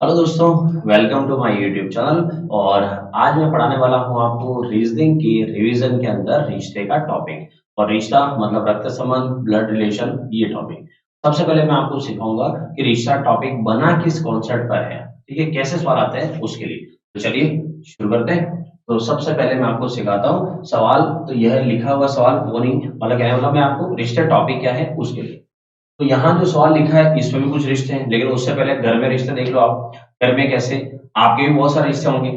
Hello दोस्तों, welcome to my YouTube channel. और आज मैं पढ़ाने वाला हूं आपको रीजनिंग की रिवीजन के अंदर रिश्ते का टॉपिक। और रिश्ता मतलब रक्त संबंध, ब्लड रिलेशन, ये टॉपिक। सबसे पहले मैं आपको सिखाऊंगा कि रिश्ता टॉपिक बना किस कॉन्सेप्ट पर है, ठीक है, कैसे सवाल आते हैं उसके लिए। तो चलिए शुरू करते हैं। तो सबसे पहले मैं आपको सिखाता हूँ सवाल। तो यह लिखा हुआ सवाल वो नहीं, मतलब क्या है, मतलब मैं आपको रिश्ते टॉपिक क्या है उसके लिए। तो यहाँ जो सवाल लिखा है इसमें भी कुछ रिश्ते हैं, लेकिन उससे पहले घर में रिश्ते देख लो आप। घर में कैसे, आपके भी बहुत सारे रिश्ते होंगे,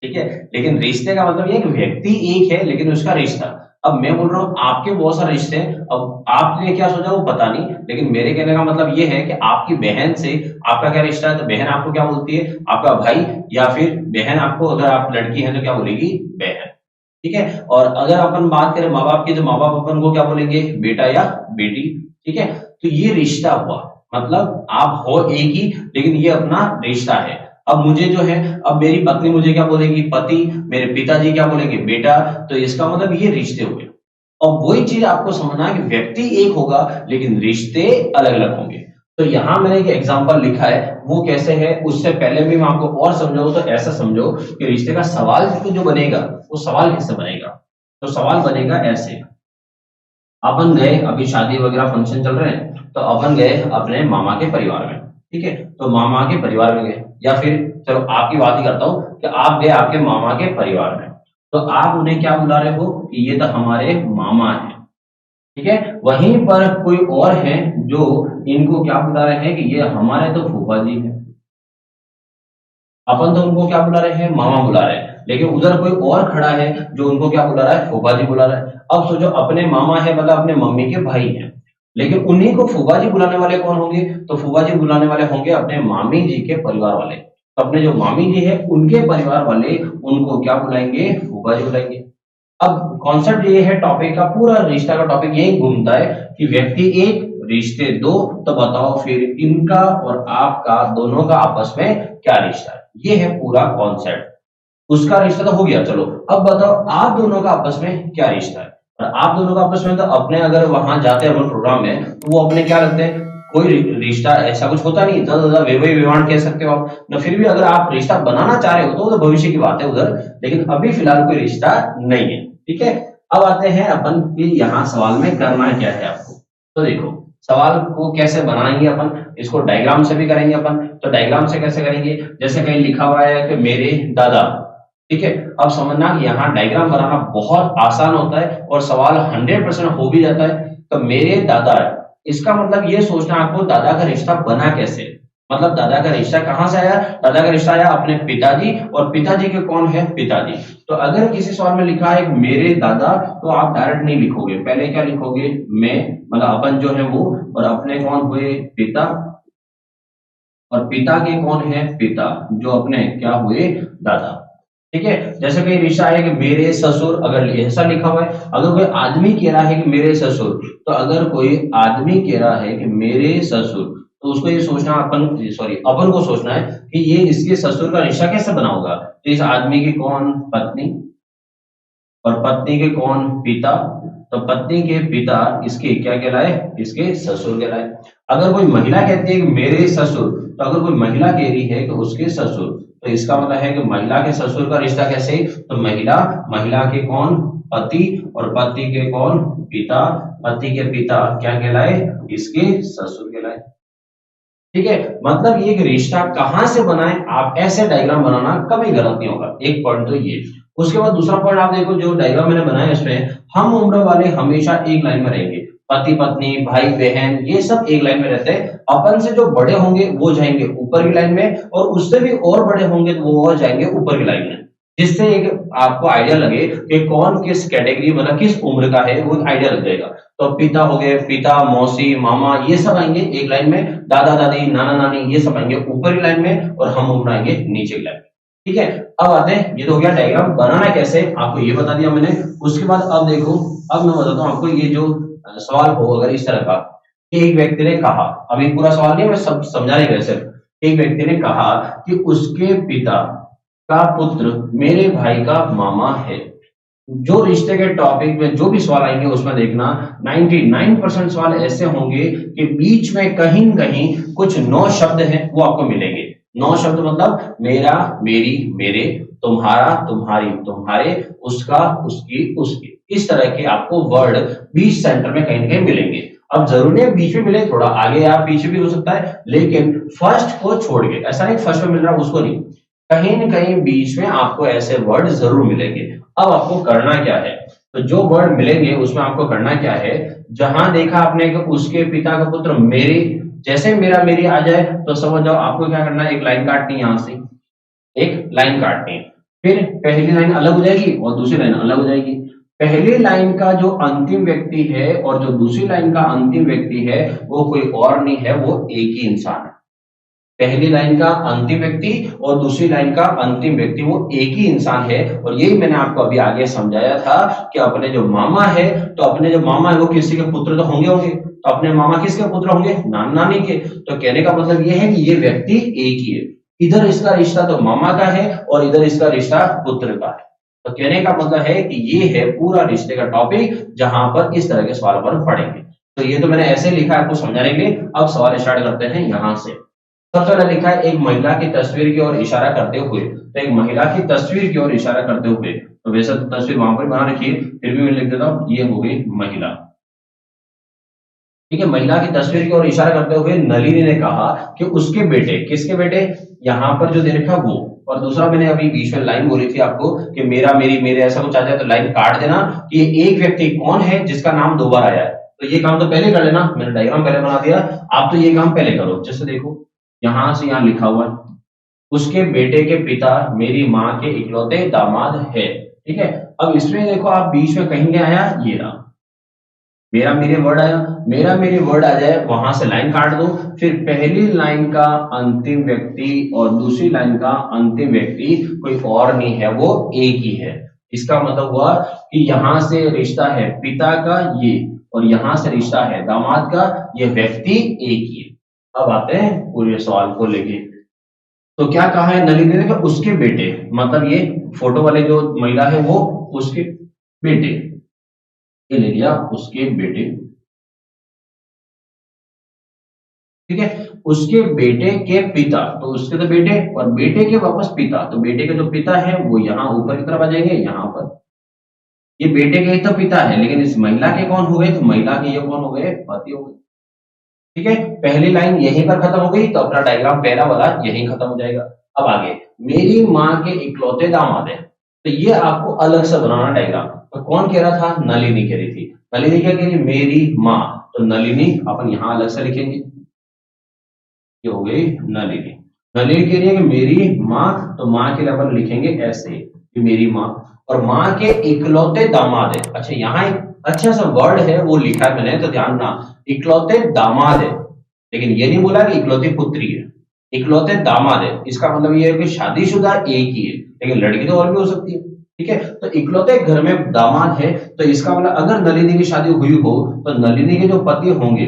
ठीक है। लेकिन रिश्ते का मतलब ये है कि व्यक्ति एक है लेकिन उसका रिश्ता। अब मैं बोल रहा हूँ आपके बहुत सारे रिश्ते हैं, अब आपने क्या सोचा वो पता नहीं, लेकिन मेरे कहने का मतलब ये है कि आपकी बहन से आपका क्या रिश्ता है। तो बहन आपको क्या बोलती है, आपका भाई, या फिर बहन आपको, अगर आप लड़की है तो क्या बोलेगी, बहन, ठीक है। और अगर अपन बात करें माँ बाप की, तो माँ बाप अपन को क्या बोलेंगे, बेटा या बेटी, ठीक है। तो ये रिश्ता हुआ, मतलब आप हो एक ही, लेकिन ये अपना रिश्ता है। अब मुझे जो है, अब मेरी पत्नी मुझे क्या बोलेगी, पति, मेरे पिताजी क्या बोलेंगे, बेटा। तो इसका मतलब ये रिश्ते हुए। और वही चीज आपको समझना है कि व्यक्ति एक होगा लेकिन रिश्ते अलग अलग होंगे। तो यहां मैंने एक एग्जांपल लिखा है, वो कैसे है उससे पहले भी मैं आपको और समझाऊं। तो ऐसा समझो कि रिश्ते का सवाल जो बनेगा, वो सवाल कैसे बनेगा। तो सवाल बनेगा ऐसे। अपन गए, अभी शादी वगैरह फंक्शन चल रहे हैं, तो अपन गए अपने मामा के परिवार में, ठीक है। तो मामा के परिवार में गए, या फिर चलो आपकी बात ही करता हूं कि आप गए आपके मामा के परिवार में। तो आप उन्हें क्या बुला रहे हो कि ये तो हमारे मामा है, ठीक है। वहीं पर कोई और है जो इनको क्या बुला रहे हैं कि ये हमारे तो फूफा जी है। अपन तो उनको क्या बुला रहे हैं, मामा बुला रहे हैं, लेकिन उधर कोई और खड़ा है जो उनको क्या बुला रहा है, फूफा जी बुला रहा है। अब सोचो अपने मामा है मतलब अपने मम्मी के भाई हैं, लेकिन उन्हीं को फूफा जी बुलाने वाले कौन होंगे, तो फूफा जी बुलाने वाले होंगे अपने मामी जी के परिवार वाले। तो अपने जो मामी जी है उनके परिवार वाले उनको क्या बुलाएंगे, फूफा जी बुलाएंगे। अब कॉन्सेप्ट ये है, टॉपिक का पूरा रिश्ता का टॉपिक यही घूमता है कि व्यक्ति एक, रिश्ते दो। तो बताओ फिर इनका और आपका दोनों का आपस में क्या रिश्ता है, ये है पूरा कॉन्सेप्ट। उसका रिश्ता तो हो गया, चलो अब बताओ आप दोनों का आपस में क्या रिश्ता है। और आप दोनों का आपस में, तो अपने अगर वहां जाते हैं अपन प्रोग्राम में, तो वो अपने क्या लगते हैं, कोई रिश्ता ऐसा कुछ होता नहीं, ज्यादा ज्यादा वैवाही विवाह कह सकते हो आप ना। फिर भी अगर आप रिश्ता बनाना चाह रहे हो तो भविष्य की बात है उधर, लेकिन अभी फिलहाल कोई रिश्ता नहीं है, ठीक है। अब आते हैं अपन कि यहाँ सवाल में करना क्या है आपको। तो देखो, सवाल को कैसे बनाएंगे अपन, इसको डायग्राम से भी करेंगे अपन। तो डायग्राम से कैसे करेंगे, जैसे कहीं लिखा हुआ है कि मेरे दादा, ठीक है। अब समझना यहाँ डायग्राम बनाना बहुत आसान होता है और सवाल 100% हो भी जाता है। तो मेरे दादा है, इसका मतलब ये सोचना आपको दादा का रिश्ता बना कैसे, मतलब दादा का रिश्ता कहां से आया। दादा का रिश्ता आया अपने पिताजी, और पिताजी के कौन है, पिताजी। तो अगर किसी सवाल में लिखा है मेरे दादा, तो आप डायरेक्ट नहीं लिखोगे, पहले क्या लिखोगे, मैं, मतलब अपन जो है वो, और अपने कौन हुए, पिता, और पिता के कौन है, पिता, जो अपने क्या हुए, दादा, ठीक है। जैसे कहीं रिश्ता है कि मेरे ससुर, अगर ऐसा लिखा हुआ है। अगर कोई आदमी कह रहा है कि मेरे ससुर, तो अगर कोई आदमी कह रहा है कि मेरे ससुर, तो उसको ये सोचना, अपन सॉरी अपन को सोचना है कि ये इसके ससुर का रिश्ता कैसे बना होगा। तो इस आदमी की कौन, पत्नी, और पत्नी के कौन, पिता। तो पत्नी के पिता इसके क्या कहलाए, इसके ससुर कहलाए। अगर कोई महिला कहती है कि मेरे ससुर, तो अगर कोई महिला कह रही है कि उसके ससुर, तो इसका मतलब है कि महिला के ससुर का रिश्ता कैसे, तो महिला, महिला के कौन, पति, और पति के कौन, पिता। पति के पिता क्या कहलाए, इसके ससुर कहलाए, ठीक है। मतलब ये रिश्ता कहां से बनाए, आप ऐसे डायग्राम बनाना कभी गलत नहीं होगा। एक पॉइंट तो ये। उसके बाद दूसरा पॉइंट आप देखो, जो डायग्राम मैंने बनाया इसमें, हम उम्र वाले हमेशा एक लाइन में रहेंगे। पति पत्नी भाई बहन ये सब एक लाइन में रहते हैं। अपन से जो बड़े होंगे वो जाएंगे ऊपर की लाइन में, और उससे भी और बड़े होंगे तो वो और जाएंगे ऊपर की लाइन में। जिससे एक आपको आइडिया लगे कि कौन किस कैटेगरी, मतलब किस उम्र का है, वो आइडिया लग जाएगा। तो पिता हो गए, पिता, मौसी, मामा, ये सब आएंगे एक लाइन में। दादा दादी, नाना नानी, ये सब आएंगे ऊपर की लाइन में, और हम उम्र आएंगे नीचे की लाइन में, ठीक है। अब आते हैं, ये तो हो गया डायग्राम बनाना कैसे, आपको ये बता दिया मैंने। उसके बाद अब देखो, अब मैं बताता हूँ आपको, ये जो सवाल हो अगर इस तरह का, कि एक व्यक्ति ने कहा, अभी पूरा सवाल नहीं, मैं सब समझा नहीं, वैसे एक व्यक्ति ने कहा कि उसके पिता का पुत्र मेरे भाई का मामा है। जो रिश्ते के टॉपिक में जो भी सवाल आएंगे उसमें देखना 99% सवाल ऐसे होंगे कि बीच में कहीं न कहीं कुछ 9 शब्द हैं वो आपको मिलेंगे। नौ शब्द मतलब मेरा, मेरी, मेरे, तुम्हारा, तुम्हारी, तुम्हारे, उसका, उसकी, उसके, इस तरह के आपको वर्ड बीच सेंटर में कहीं ना कहीं मिलेंगे। अब जरूरी है बीच में मिले, थोड़ा आगे या पीछे भी हो सकता है, लेकिन फर्स्ट को छोड़ के, ऐसा नहीं फर्स्ट में मिल रहा उसको नहीं, कहीं न कहीं बीच में आपको ऐसे वर्ड जरूर मिलेंगे। अब आपको करना क्या है, तो जो वर्ड मिलेंगे उसमें आपको करना क्या है, जहां देखा आपने कि उसके पिता का पुत्र मेरे, जैसे मेरा मेरी आ जाए तो समझ जाओ आपको क्या करना है, एक लाइन काटनी है, यहां से एक लाइन काटनी है, फिर पहली लाइन अलग हो जाएगी और दूसरी लाइन अलग हो जाएगी। पहली लाइन का जो अंतिम व्यक्ति है और जो दूसरी लाइन का अंतिम व्यक्ति है वो कोई और नहीं है, वो एक ही इंसान है। पहली लाइन का अंतिम व्यक्ति और दूसरी लाइन का अंतिम व्यक्ति वो एक ही इंसान है। और यही मैंने आपको अभी आगे समझाया था कि अपने जो मामा है, तो अपने जो मामा है वो किसी के पुत्र तो होंगे, तो अपने मामा किसके पुत्र होंगे, नानी के। तो कहने का मतलब ये है कि ये व्यक्ति एक ही है, इधर इसका रिश्ता तो मामा का है और इधर इसका रिश्ता पुत्र का है। तो कहने का मतलब है कि ये है पूरा रिश्ते का टॉपिक, जहां पर इस तरह के सवाल पर पढ़ेंगे। तो ये तो मैंने ऐसे लिखा है आपको समझाने के लिए। अब सवाल स्टार्ट करते हैं यहां से। सबसे पहले लिखा है एक महिला की तस्वीर की ओर इशारा करते हुए, तो एक महिला की तस्वीर की ओर इशारा करते हुए, तो वैसे तो तस्वीर वहां पर बना रखी है, फिर भी मैं लिख देता हूं, ये हो गई महिला। ठीक है, महिला की तस्वीर की ओर इशारा करते हुए नलिनी ने कहा कि उसके बेटे, किसके बेटे, यहां पर जो दे रखा वो, और दूसरा मैंने अभी बीच में लाइन बोली थी आपको कि मेरा, मेरी, मेरे, ऐसा कुछ आ जाए तो लाइन काट देना कि एक व्यक्ति कौन है जिसका नाम दो बार आया है। तो ये काम तो पहले कर लेना, मैंने डायग्राम पहले बना दिया, आप तो ये काम पहले करो। जैसे देखो यहां से यहां लिखा हुआ है, उसके बेटे के पिता मेरी माँ के इकलौते दामाद है। ठीक है, अब इसमें देखो आप बीच में कहीं आया, ये रहा मेरा मेरे वर्ड आया, मेरा मेरे वर्ड आ जाए, वहां से लाइन काट दो, फिर पहली लाइन का अंतिम व्यक्ति और दूसरी लाइन का अंतिम व्यक्ति कोई और नहीं है, वो एक ही है। इसका मतलब हुआ कि यहां से रिश्ता है पिता का ये, और यहां से रिश्ता है दामाद का, ये व्यक्ति एक ही है। अब आते हैं पूरे सवाल को लेके। तो क्या कहा है नलिनी ने, उसके बेटे, मतलब ये फोटो वाले जो महिला है वो उसके बेटे, ये ले लिया उसके बेटे। ठीक है, उसके बेटे के पिता, तो उसके तो बेटे और बेटे के वापस पिता, तो बेटे के जो पिता है वो यहाँ ऊपर की तरफ आ जाएंगे, यहाँ पर ये बेटे के ही तो पिता है, लेकिन इस महिला के कौन हो गए, तो महिला के ये कौन हो गए, पति हो गए। ठीक है, पहली लाइन यहीं पर खत्म हो गई, तो अपना डायग्राम पहला वाला यहीं खत्म हो जाएगा। अब आगे, मेरी माँ के इकलौते दामाद है, तो ये आपको अलग से बनाना डायग्राम। तो कौन कह रहा था, नलिनी कह रही थी। नलिनी क्या कह रही, मेरी माँ, तो नलिनी अपन यहाँ अलग से लिखेंगे, ये हो गई नलिनी। नलिनी कह रही है कि मेरी माँ, तो माँ के लिए अपन लिखेंगे ऐसे कि मेरी माँ, और माँ के इकलौते दामाद है। अच्छा, यहाँ एक अच्छा सा वर्ड है वो लिखा है मैंने, तो ध्यान ना, इकलौते दामाद है, लेकिन ये नहीं बोला कि इकलौती पुत्री है, इकलौते दामाद है। इसका मतलब ये है कि शादीशुदा एक ही है, लेकिन लड़की तो और भी हो सकती है। ठीक है, तो इकलौते घर में दामाद है, तो इसका मतलब अगर नलिनी की शादी हुई हो तो नलिनी के जो पति होंगे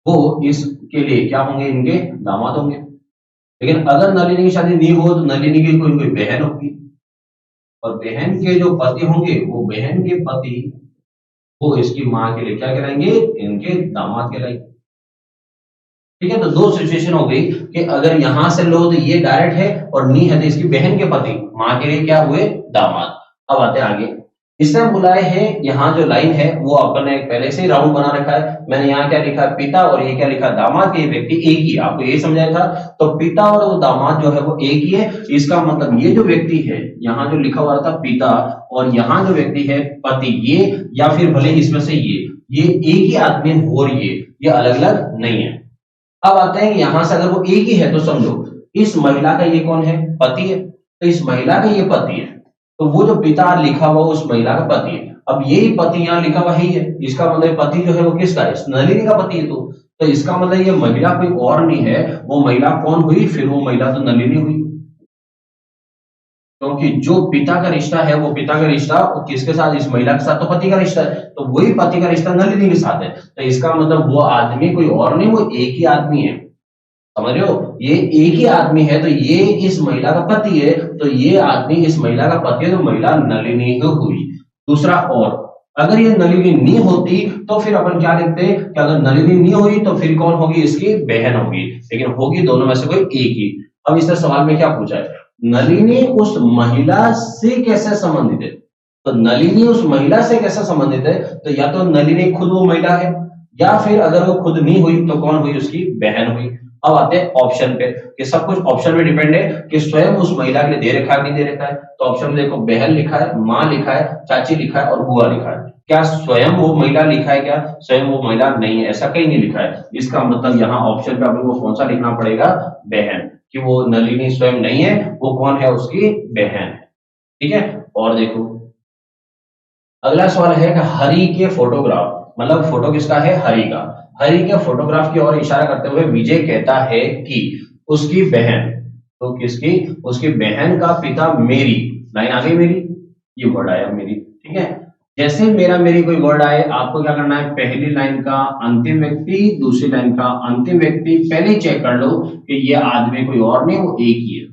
वो इसके लिए क्या होंगे, इनके दामाद होंगे। लेकिन अगर नलिनी की शादी नहीं हो तो नलिनी की कोई कोई बहन होगी, और बहन के जो पति होंगे वो बहन के पति वो इसकी माँ के लिए क्या कहलाएंगे, इनके दामाद कहलाएंगे। ठीक है, तो दो सिचुएशन हो गई कि अगर यहां से लो तो ये डायरेक्ट है, और नहीं है तो इसकी बहन के पति माँ के लिए क्या हुए, दामाद। अब आते हैं आगे, इसने बुलाए हैं, यहाँ जो लाइन है वो अपने पहले से ही राउंड बना रखा है। मैंने यहाँ क्या लिखा है, पिता, और ये क्या लिखा, दामाद के व्यक्ति एक ही, आपको यही समझाया था। तो पिता और वो दामाद जो है वो एक ही है। इसका मतलब ये जो व्यक्ति है, यहाँ जो लिखा हुआ था पिता, और यहाँ जो व्यक्ति है पति, ये या फिर भले इसमें से ये एक ही आदमी है, और ये अलग अलग नहीं है। अब आते हैं यहां से, अगर वो एक ही है तो समझो इस महिला का ये कौन है, पति है, तो इस महिला का ये पति है, तो वो जो पिता लिखा हुआ उस महिला का पति है। अब यही पति यहाँ लिखा हुआ ही है, इसका मतलब पति जो है वो किसका है, नलिनी का पति है। तो इसका मतलब ये महिला कोई और नहीं है, वो महिला कौन हुई, फिर वो महिला तो नलिनी हुई, क्योंकि जो पिता का रिश्ता है वो पिता का रिश्ता किसके साथ, इस महिला के साथ, तो पति का रिश्ता है, तो वही पति का रिश्ता नलिनी के साथ है। तो इसका मतलब वो आदमी कोई और नहीं, वो एक ही आदमी है। समझ रहे हो, ये एक ही आदमी है, तो ये इस महिला का पति है, तो ये आदमी इस महिला का पति है, तो महिला नलिनी ही हुई। दूसरा और, अगर ये नलिनी नहीं होती तो फिर अपन क्या लिखते कि अगर नलिनी नहीं हुई तो फिर कौन होगी, इसकी बहन होगी, लेकिन होगी दोनों में से कोई एक ही। अब इस सवाल में क्या पूछा है, नलिनी उस महिला से कैसे संबंधित है, तो नलिनी उस महिला से कैसे संबंधित है, तो या तो नलिनी खुद वो महिला है, या फिर अगर वो खुद नहीं हुई तो कौन हुई, उसकी बहन हुई। अब आते हैं ऑप्शन पे कि सब कुछ ऑप्शन में डिपेंड है कि स्वयं उस महिला के लिए दे रखा है नहीं दे रखा है। तो ऑप्शन में देखो बहन लिखा है, माँ लिखा है, चाची लिखा है और बुआ लिखा है। क्या स्वयं वो महिला लिखा है, क्या स्वयं वो महिला नहीं है, ऐसा कहीं नहीं लिखा है। इसका मतलब यहाँ ऑप्शन पे अपन को कौन सा लिखना पड़ेगा, बहन, कि वो नलिनी स्वयं नहीं है, वो कौन है, उसकी बहन है। ठीक है। और देखो अगला सवाल है कि हरि के फोटोग्राफ, मतलब फोटो किसका है, हरि का। हरि के फोटोग्राफ की ओर इशारा करते हुए विजय कहता है कि उसकी बहन, तो किसकी, उसकी बहन का पिता मेरी, लाइन आ गई मेरी, ये वर्ड आया मेरी। ठीक है। जैसे मेरा मेरी कोई वर्ड आए, आपको क्या करना है, पहली लाइन का अंतिम व्यक्ति, दूसरी लाइन का अंतिम व्यक्ति पहले चेक कर लो कि ये आदमी कोई और नहीं, वो एक ही है।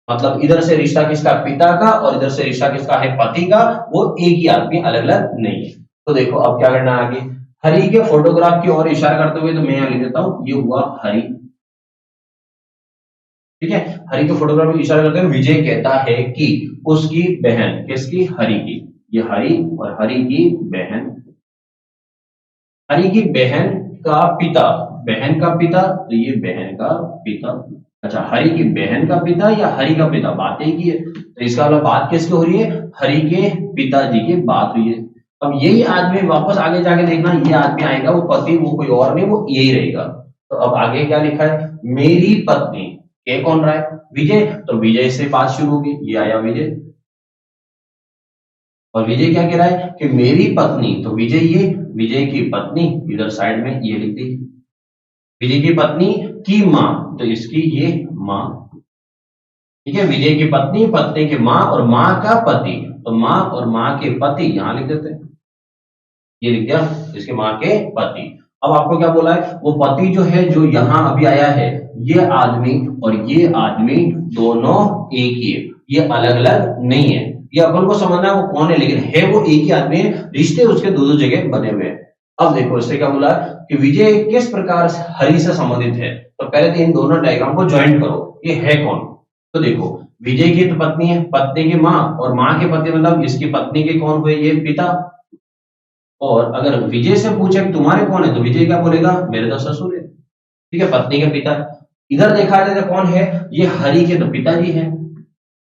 मतलब इधर से रिश्ता किसका, पिता का, और इधर से रिश्ता किसका है, पति का, वो एक ही आदमी, अलग अलग नहीं है। तो देखो अब क्या करना है आगे, हरि के फोटोग्राफ की ओर इशारा करते हुए, तो मैं यहां लिख देता हूं, ये हुआ हरि। ठीक है। हरि के फोटोग्राफ की इशारा करते हुए विजय कहता है कि उसकी बहन, किसकी, हरि की, ये हरि और हरि की बहन, हरि की बहन का पिता, बहन का पिता, तो ये बहन का पिता। अच्छा, हरि की बहन का पिता या हरि का पिता, बात एक ही है, तो इसका मतलब बात किसकी हो रही है, हरि के पिताजी की बात हुई है। अब यही आदमी वापस आगे जाके देखना, ये आदमी आएगा, वो पति, वो कोई और नहीं, वो यही रहेगा। तो अब आगे क्या लिखा है, मेरी पत्नी, ये कौन रहा है, विजय, तो विजय से बात शुरू होगी, ये आया विजय। और विजय क्या कह रहा है कि मेरी पत्नी, तो विजय, ये विजय की पत्नी, इधर साइड में ये लिख दी, विजय की पत्नी की माँ, तो इसकी ये माँ। ठीक है। विजय की पत्नी, पत्नी की माँ और माँ का पति, तो माँ और माँ के पति यहां लिख देते हैं, ये लिख दिया, इसके माँ के पति। अब आपको क्या बोला है, वो पति जो है, जो यहां अभी आया है, ये आदमी और ये आदमी दोनों एक ही है, ये अलग अलग नहीं है। ये अपन को समझना है वो कौन है, लेकिन है वो एक ही आदमी है, रिश्ते उसके दो दो जगह बने हुए हैं। अब देखो इससे क्या बोला कि विजय किस प्रकार से हरि से संबंधित है, तो पहले तो इन दोनों डायग्राम को ज्वाइंट करो, ये है कौन। तो देखो विजय की तो पत्नी है, पत्नी की माँ, और माँ के पति मतलब इसकी पत्नी के कौन हुए, ये पिता। और अगर विजय से पूछे कि तुम्हारे कौन है, तो विजय क्या बोलेगा, मेरे तो ससुर है। ठीक है, पत्नी के पिता। इधर देखा जाए तो कौन है, ये हरि के तो पिताजी हैं।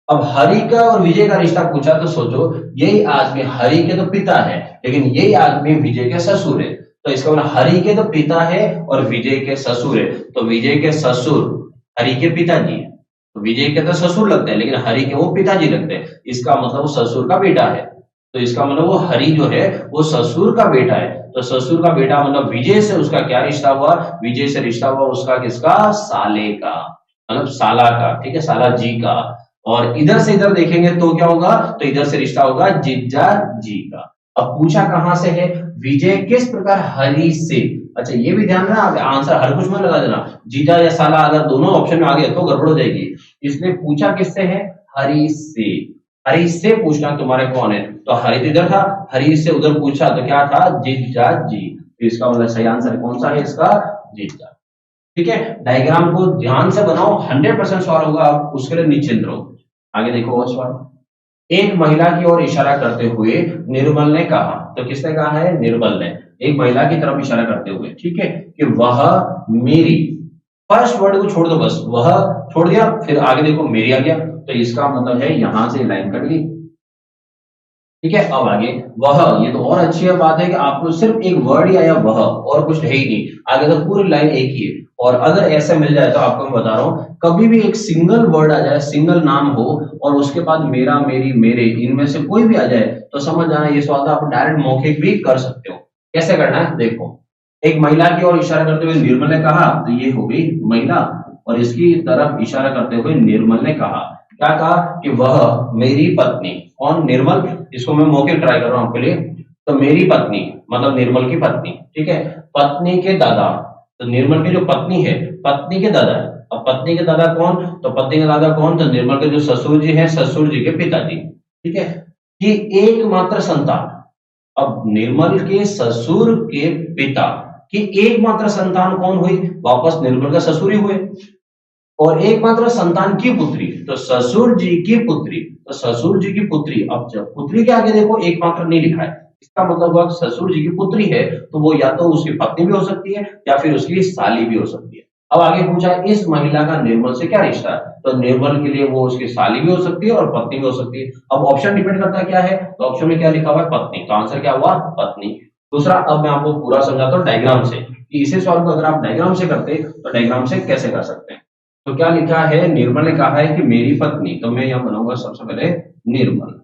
अब हरि का और विजय का रिश्ता पूछा तो सोचो, यही आदमी हरि के तो पिता है, लेकिन यही आदमी विजय के ससुर है। तो इसका मतलब हरि के तो पिता है और विजय के ससुर है, तो विजय के ससुर हरि के पिताजी है। तो विजय के तो ससुर लगते हैं, लेकिन हरि के वो पिताजी लगते हैं, इसका मतलब वो ससुर का बेटा है। तो इसका मतलब वो हरि जो है वो ससुर का बेटा है। तो ससुर का बेटा मतलब विजय से उसका क्या रिश्ता हुआ, विजय से रिश्ता हुआ उसका किसका, साले का, मतलब साला का। ठीक है, साला जी का। और इधर से इधर देखेंगे तो क्या होगा, तो इधर से रिश्ता होगा जीजा जी का। अब पूछा कहां से है, विजय किस प्रकार हरि से। अच्छा ये भी ध्यान रखना, आंसर हर कुछ में लगा देना, जीजा या साला अगर दोनों ऑप्शन में आ गए तो गड़बड़ हो जाएगी। इसलिए पूछा किससे है, हरि से। हरि से पूछना तुम्हारे कौन है, तो हरि तो इधर था, हरि से उधर पूछा तो क्या था, जीजा जी। तो इसका मतलब सही आंसर कौन सा है, इसका जीजा। ठीक है, डायग्राम को ध्यान से बनाओ, 100% सॉल्व होगा, आप उसके लिए निश्चिंत रहो। आगे देखो और सवाल, एक महिला की ओर इशारा करते हुए निर्मल ने कहा, तो किसने कहा है, निर्मल ने, एक महिला की तरफ इशारा करते हुए, ठीक है, कि वह मेरी, फर्स्ट वर्ड को छोड़ दो बस, वह छोड़ दिया, फिर आगे देखो मेरी आ गया, तो इसका मतलब है यहां से लाइन कट गई। ठीक है, अब आगे वह, ये तो और अच्छी बात है कि आपको सिर्फ एक वर्ड ही आया वह, और कुछ है ही नहीं, आगे तो पूरी लाइन एक ही है। और अगर ऐसे मिल जाए तो आपको मैं बता रहा हूं, कभी भी एक सिंगल वर्ड आ जाए, सिंगल नाम हो और उसके बाद मेरा, मेरी, मेरे, इनमें से कोई भी आ जाए, तो समझ जाना ये सवाल तो आप डायरेक्ट मौखिक भी कर सकते हो। कैसे करना है देखो, एक महिला की ओर इशारा करते हुए निर्मल ने कहा, तो ये हो गई महिला, और इसकी तरफ इशारा करते हुए निर्मल ने कहा, क्या कहा कि वह मेरी पत्नी, कौन, निर्मल, इसको मैं मौखिक ट्राई कर रहा हूं आपके लिए, तो मेरी पत्नी मतलब निर्मल की पत्नी, ठीक है, पत्नी के दादा, तो निर्मल की जो पत्नी है, पत्नी के दादा है। अब पत्नी के दादा कौन, तो पत्नी के दादा कौन, तो निर्मल के जो ससुर जी हैं, ससुर जी के पिताजी। ठीक है, कि एकमात्र संतान, अब निर्मल के ससुर के पिता की एकमात्र संतान कौन हुई? वापस निर्मल का ससुर ही हुए। और एकमात्र संतान की पुत्री, तो ससुर जी की पुत्री, तो ससुर जी की पुत्री। अब जब पुत्री के आगे देखो एकमात्र नहीं लिखा है, इसका मतलब हुआ ससुर जी की पुत्री है तो वो या तो उसकी पत्नी भी हो सकती है या फिर उसकी साली भी हो सकती है। अब आगे पूछा इस महिला का निर्मल से क्या रिश्ता है, तो निर्मल के लिए वो उसकी साली भी हो सकती है और पत्नी भी हो सकती है। अब ऑप्शन डिपेंड करता है क्या है, तो ऑप्शन में क्या लिखा हुआ है? पत्नी, तो आंसर क्या हुआ? पत्नी। दूसरा, अब मैं आपको पूरा समझाता हूँ डायग्राम से, कि इसे सॉल्व को अगर आप डायग्राम से करते तो डायग्राम से कैसे कर सकते हैं। तो क्या लिखा है? निर्मल ने कहा है कि मेरी पत्नी, तो मैं यहां बनाऊंगा सबसे पहले निर्मल।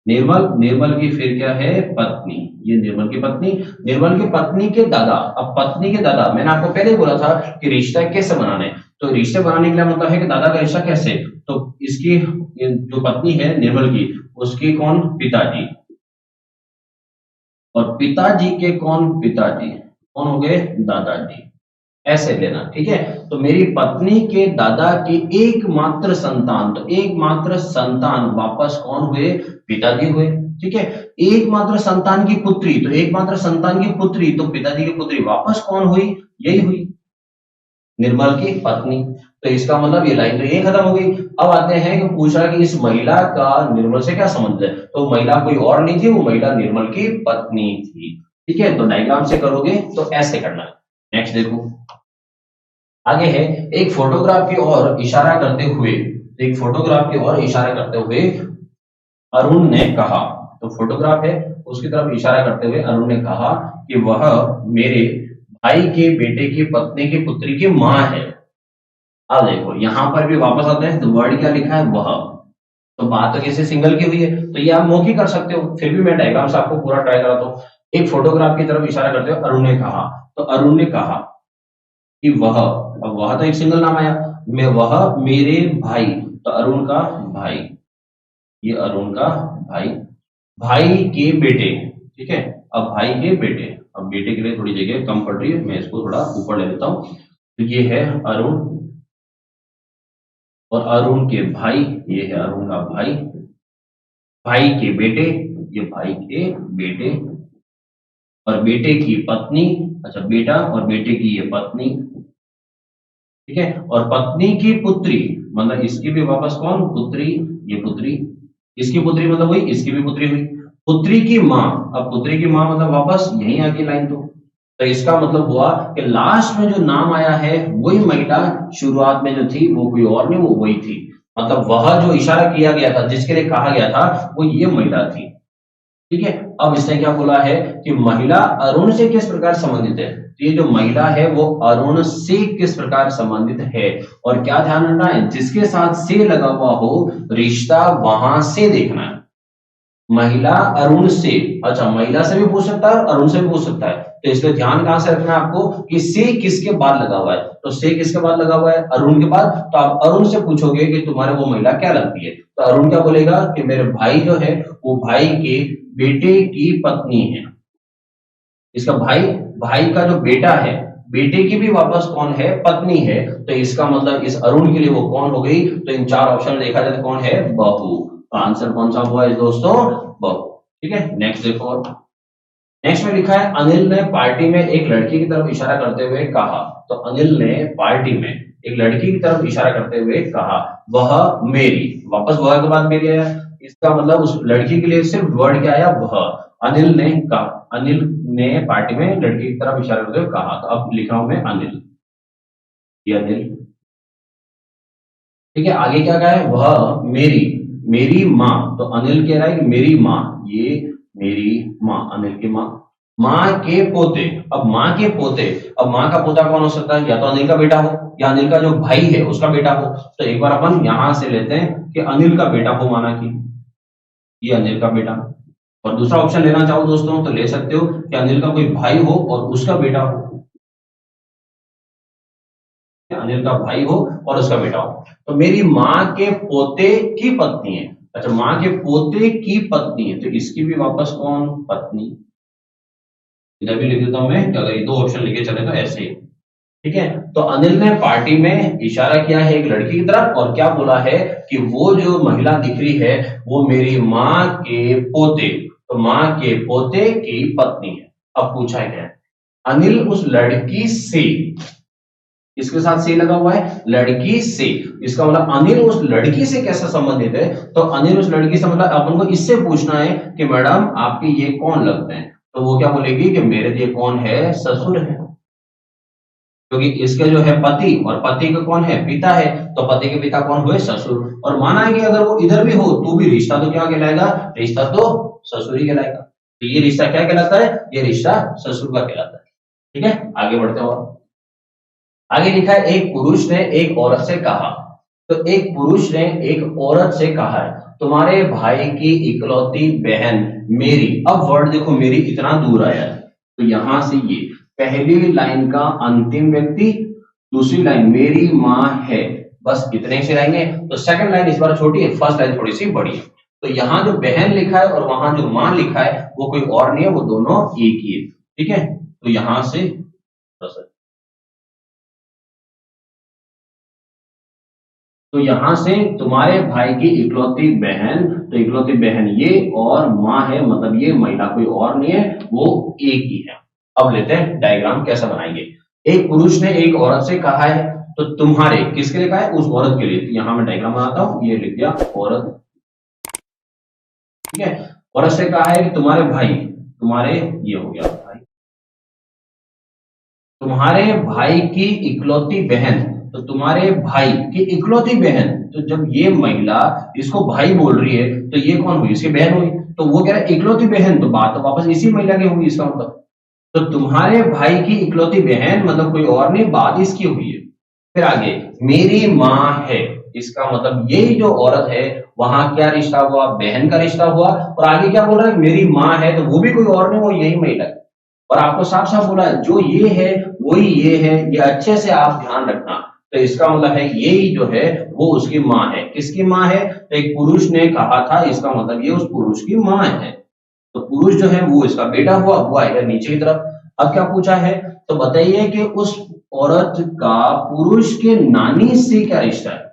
निर्मल, निर्मल की फिर क्या है? पत्नी, ये निर्मल की पत्नी। निर्मल की पत्नी के दादा, अब पत्नी के दादा, मैंने आपको पहले ही बोला था कि रिश्ता कैसे बनाने, तो रिश्ते बनाने के लिए मतलब है कि दादा का रिश्ता कैसे, तो इसकी जो पत्नी है निर्मल की, उसकी कौन? पिताजी। और पिताजी के कौन? पिताजी कौन हो गए? दादाजी। ऐसे लेना, ठीक है। तो मेरी पत्नी के दादा की एकमात्र संतान, तो एकमात्र संतान वापस कौन हुए? पिताजी हुए, ठीक है। एकमात्र संतान की पुत्री, तो एकमात्र संतान की पुत्री, तो पिताजी की पुत्री वापस कौन हुई? यही हुई, निर्मल की पत्नी। तो इसका मतलब ये लाइन तो ये खत्म हो गई। अब आते हैं कि पूछा कि इस महिला का निर्मल से क्या संबंध है, तो महिला कोई और नहीं थी, वो महिला निर्मल की पत्नी थी, ठीक है। तो डायग्राम से करोगे तो ऐसे करना है। नेक्स्ट देखो, आगे है एक फोटोग्राफ की ओर इशारा करते हुए, एक फोटोग्राफ की ओर इशारा करते हुए अरुण ने कहा, तो फोटोग्राफ है उसकी तरफ इशारा करते हुए अरुण ने कहा कि वह मेरे भाई के बेटे की पत्नी की पुत्री की मां है। अब देखो यहां पर भी वापस आते हैं, तो वर्ड क्या लिखा है? वह। तो बात तो किसी सिंगल की हुई है, तो ये आप मौखिक कर सकते हो, फिर भी मैं डायग्राम से आपको पूरा ट्राई कराता हूँ। एक फोटोग्राफ की तरफ इशारा करते हुए अरुण ने कहा, तो अरुण ने कहा कि वह, अब वह तो एक सिंगल नाम आया, मैं वह मेरे भाई, तो अरुण का भाई, ये अरुण का भाई, भाई के बेटे, ठीक है। अब भाई के बेटे, अब बेटे के लिए थोड़ी जगह कम पड़ रही है, मैं इसको थोड़ा ऊपर ले लेता हूं। तो ये है अरुण, और अरुण के भाई, ये है अरुण का भाई, भाई के बेटे, ये भाई के बेटे, और बेटे की पत्नी, अच्छा बेटा और बेटे की ये पत्नी, ठीक है। और पत्नी की पुत्री, मतलब इसकी भी वापस कौन? पुत्री, ये पुत्री, इसकी पुत्री मतलब हुई, इसकी भी पुत्री हुई, पुत्री की माँ। अब पुत्री की माँ मतलब वापस यही आ गई लाइन, तो इसका मतलब हुआ कि लास्ट में जो नाम आया है वही महिला शुरुआत में जो थी वो कोई और नहीं, वो वही थी। मतलब वह जो इशारा किया गया था, जिसके लिए कहा गया था, वो ये महिला थी, ठीक है। अब इसने क्या बोला है कि महिला अरुण से किस प्रकार संबंधित है, तो ये जो महिला है वो अरुण से किस प्रकार संबंधित है। और क्या ध्यान रखना है, जिसके साथ से लगा हुआ हो रिश्ता वहां से देखना है। महिला अरुण से, अच्छा महिला से भी पूछ सकता है और अरुण से भी पूछ सकता है, तो इसलिए ध्यान कहां से रखना है आपको कि से किसके बाद लगा हुआ है, तो से किसके बाद लगा हुआ है? अरुण के बाद। तो आप अरुण से पूछोगे कि तुम्हारे वो महिला क्या लगती है, तो अरुण क्या बोलेगा कि मेरे भाई जो है वो भाई के बेटे की पत्नी है। इसका भाई, भाई का जो बेटा है, बेटे की भी वापस कौन है? पत्नी है। तो इसका मतलब इस अरुण के लिए वो कौन हो गई? तो इन चार ऑप्शन देखा जाए तो कौन है? बहू। तो आंसर कौन सा हुआ है दोस्तों? बहू, ठीक है। नेक्स्ट देखो, नेक्स्ट में लिखा है अनिल ने पार्टी में एक लड़की की तरफ इशारा करते हुए कहा, तो अनिल ने पार्टी में एक लड़की की तरफ इशारा करते हुए कहा वह मेरी, वापस वह के बाद मेरी आया, इसका मतलब उस लड़की के लिए सिर्फ वर्ड क्या आया? वह। अनिल ने कहा, अनिल ने पार्टी में लड़की की तरफ इशारा करते हुए कहा, तो अब लिखा हूं मैं अनिल, ये अनिल, ठीक है। आगे क्या कहा है? वह मेरी, मेरी माँ, तो अनिल कह रहा है कि मेरी माँ, ये मेरी माँ, अनिल की माँ, माँ के पोते। अब माँ के पोते, अब माँ का पोता कौन हो सकता है? या तो अनिल का बेटा हो या अनिल का जो भाई है उसका बेटा हो। तो एक बार अपन यहां से लेते हैं कि अनिल का बेटा हो, माना कि ये अनिल का बेटा। और दूसरा ऑप्शन लेना चाहो दोस्तों तो ले सकते हो कि अनिल का कोई भाई हो और उसका बेटा हो, अनिल का भाई हो और उसका बेटा हो। तो मेरी माँ के पोते की पत्नी है, अच्छा माँ के पोते की पत्नी है, तो इसकी भी वापस कौन? पत्नी। इधर भी लिख देता हूं मैं कि अगर ये दो ऑप्शन लेके चले तो ऐसे ही, ठीक है। तो अनिल ने पार्टी में इशारा किया है एक लड़की की तरफ और क्या बोला है कि वो जो महिला दिख रही है वो मेरी माँ के पोते, तो माँ के पोते की पत्नी है। अब पूछा गया है अनिल उस लड़की से, इसके साथ से लगा हुआ है लड़की से, इसका मतलब अनिल उस लड़की से कैसे संबंधित है? तो अनिल उस लड़की से मतलब अपन को इससे पूछना है कि मैडम आपके ये कौन लगते हैं, तो वो क्या बोलेगी कि मेरे लिए कौन है? ससुर है, क्योंकि इसके जो है पति और पति का कौन है? पिता है, तो पति के पिता कौन हुए? ससुर। और माना है कि अगर वो इधर भी हो तो भी रिश्ता तो क्या कहलाएगा? रिश्ता तो ससुर ही कहलाएगा। तो ये रिश्ता क्या कहलाता है? ये रिश्ता ससुर का कहलाता है। ठीक है, आगे बढ़ते हैं। और आगे लिखा है एक पुरुष ने एक औरत से कहा, तो एक पुरुष ने एक औरत से कहा है तुम्हारे भाई की इकलौती बहन मेरी। अब वर्ड देखो मेरी इतना दूर आया है, तो यहां से ये पहली लाइन का अंतिम व्यक्ति, दूसरी लाइन मेरी माँ है, बस इतने से रहेंगे। तो सेकंड लाइन इस बार छोटी है, फर्स्ट लाइन थोड़ी सी बड़ी है। तो यहाँ जो बहन लिखा है और वहां जो माँ लिखा है वो कोई और नहीं है, वो दोनों एक ही है। ठीक है, तो यहां से तो यहां से तुम्हारे भाई की इकलौती बहन, तो इकलौती बहन ये और माँ है, मतलब ये महिला कोई और नहीं है, वो एक ही है। अब लेते हैं डायग्राम कैसा बनाएंगे। एक पुरुष ने एक औरत से कहा है, तो तुम्हारे किसके लिए कहा है? उस औरत के लिए। तो यहां मैं डायग्राम बनाता हूं, ये लिख दिया औरत। ठीक है, औरत से कहा है कि तुम्हारे भाई, तुम्हारे ये हो गया भाई, तुम्हारे भाई की इकलौती बहन, तो तुम्हारे भाई की इकलौती बहन, तो जब ये महिला इसको भाई बोल रही है तो ये कौन हुई? इसकी बहन हुई। तो वो कह रहा है इकलौती बहन, तो बात तो वापस इसी महिला की हुई इसका मतलब। तो तुम्हारे भाई की इकलौती बहन मतलब कोई और नहीं, बात इसकी हुई है। फिर आगे मेरी माँ है, इसका मतलब ये जो औरत है वहां क्या रिश्ता हुआ? बहन का रिश्ता हुआ। और आगे क्या बोल रहा है? मेरी माँ है, तो वो भी कोई और नहीं, वो यही महिला है। और आपको साफ साफ बोला है जो ये है वही ये है, ये अच्छे से आप ध्यान रखना। तो इसका मतलब है यही जो है वो उसकी माँ है। किसकी माँ है? तो एक पुरुष ने कहा था, इसका मतलब ये उस पुरुष की माँ है। तो पुरुष जो है वो इसका बेटा हुआ, वो आएगा नीचे की तरफ। अब क्या पूछा है? तो बताइए कि उस औरत का पुरुष के नानी से क्या रिश्ता है?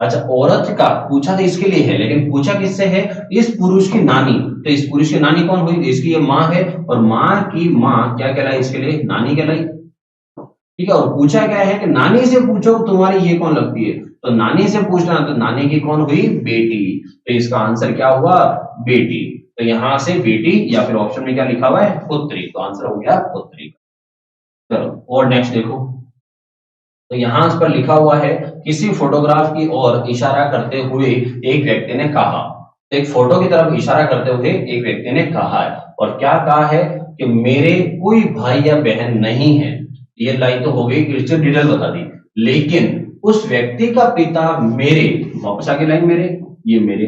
अच्छा, औरत का पूछा तो इसके लिए है, लेकिन पूछा किससे है? इस पुरुष की नानी। तो इस पुरुष की नानी कौन हुई? इसकी ये माँ है, और माँ की माँ क्या कहलाई? इसके लिए नानी कहलाई। ठीक है, और पूछा क्या है कि नानी से पूछो तुम्हारी ये कौन लगती है, तो नानी से पूछना, तो नानी की कौन हुई? बेटी। तो इसका आंसर क्या हुआ? बेटी। तो यहां से बेटी, या फिर ऑप्शन में क्या लिखा हुआ है? पुत्री। तो आंसर हो गया पुत्री। चलो और नेक्स्ट देखो, तो यहां पर लिखा हुआ है किसी फोटोग्राफ की ओर इशारा करते हुए एक व्यक्ति ने कहा। तो एक फोटो की तरफ इशारा करते हुए एक व्यक्ति ने कहा है, और क्या कहा है? कि मेरे कोई भाई या बहन नहीं है। ये लाइन तो हो गई, क्रिश्चियन डिटेल बता दी, लेकिन उस व्यक्ति का पिता मेरे, वापस आगे लाइन मेरे, ये मेरे,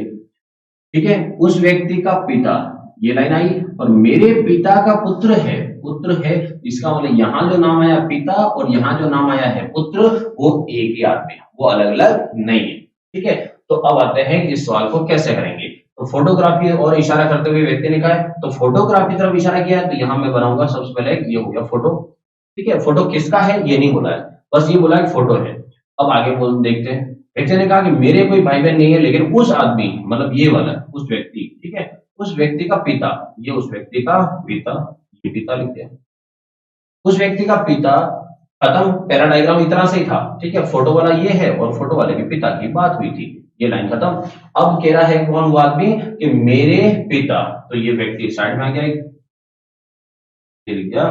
ठीक है, उस व्यक्ति का पिता, ये लाइन आई, और मेरे पिता का पुत्र है, पुत्र है, इसका मतलब यहां जो नाम आया पिता और यहां जो नाम आया है पुत्र, वो एक ही आदमी है, वो अलग अलग नहीं है। ठीक है, तो अब आते हैं इस सवाल को कैसे करेंगे। तो फोटोग्राफी और इशारा करते हुए व्यक्ति ने कहा है, तो फोटोग्राफी की तरफ इशारा किया है, तो यहां मैं बनाऊंगा सबसे पहले, ये हो गया फोटो। ठीक है, फोटो किसका है ये नहीं बोला है, बस ये बोला है फोटो है। अब आगे बोल देखते हैं। व्यक्ति ने कहा कि मेरे कोई भाई बहन नहीं है, लेकिन उस आदमी, मतलब ये वाला उस व्यक्ति, ठीक है, उस व्यक्ति का पिता, ये उस व्यक्ति का पिता, ये पिता लिखते हैं, उस व्यक्ति का पिता, खत्म। पैराडायग्राम इतना से ही था। ठीक है, फोटो वाला ये है और फोटो वाले के पिता की बात हुई थी, ये लाइन खत्म। अब कह रहा है कौन वो आदमी? कि मेरे पिता, तो ये व्यक्ति साइड में आ गया, ये लिख गया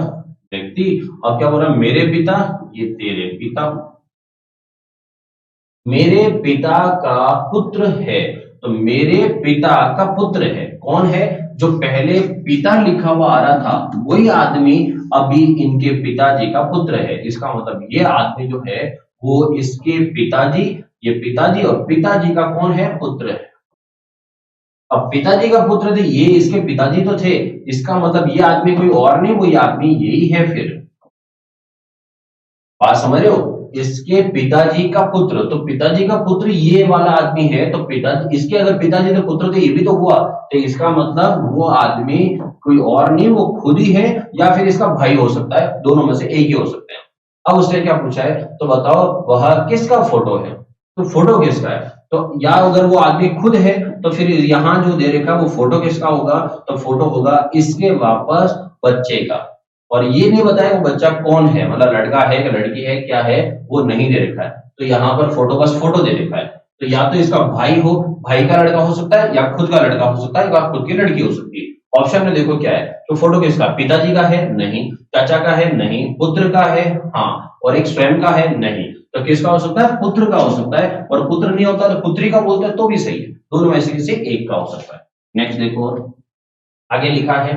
व्यक्ति। अब क्या बोल रहा है? मेरे पिता, ये तेरे पिता, मेरे पिता का पुत्र है, तो मेरे पिता का पुत्र है, कौन है? जो पहले पिता लिखा हुआ आ रहा था वही आदमी अभी इनके पिताजी का पुत्र है। इसका मतलब ये आदमी जो है वो इसके पिताजी, ये पिताजी और पिताजी का कौन है? पुत्र है। अब पिताजी का पुत्र थे, ये इसके पिताजी तो थे, इसका मतलब ये आदमी कोई और नहीं, वो ये आदमी यही है। फिर बात समझ रहे हो? इसके पिताजी का पुत्र, तो पिताजी का पुत्र ये वाला आदमी है, तो पिताजी, इसके अगर पिताजी तो पुत्र थे, ये भी तो हुआ, तो इसका मतलब वो आदमी कोई और नहीं, वो खुद ही है, या फिर इसका भाई हो सकता है, दोनों में से एक ही हो सकते हैं। अब उसने क्या पूछा है? तो बताओ वह किसका फोटो है? तो फोटो किसका है? तो या अगर वो आदमी खुद है तो फिर यहाँ जो दे रखा है वो फोटो किसका होगा, तो फोटो होगा इसके वापस बच्चे का। और ये नहीं बताया वो बच्चा कौन है, मतलब लड़का है कि लड़की है क्या है वो नहीं दे रखा है। तो यहाँ पर फोटो बस फोटो दे रखा है। तो या तो इसका भाई हो, भाई का लड़का हो सकता है, या खुद का लड़का हो सकता है, या खुद की लड़की हो सकती है। ऑप्शन में देखो क्या है, तो फोटो किसका, पिताजी का है नहीं, चाचा का है नहीं, पुत्र का है हाँ, और एक स्वयं का है नहीं। तो किसका हो सकता है, पुत्र का हो सकता है। और पुत्र नहीं होता तो पुत्री का बोलते हैं तो भी सही है, दोनों में से किसी एक का हो सकता है। नेक्स्ट देखो आगे लिखा है।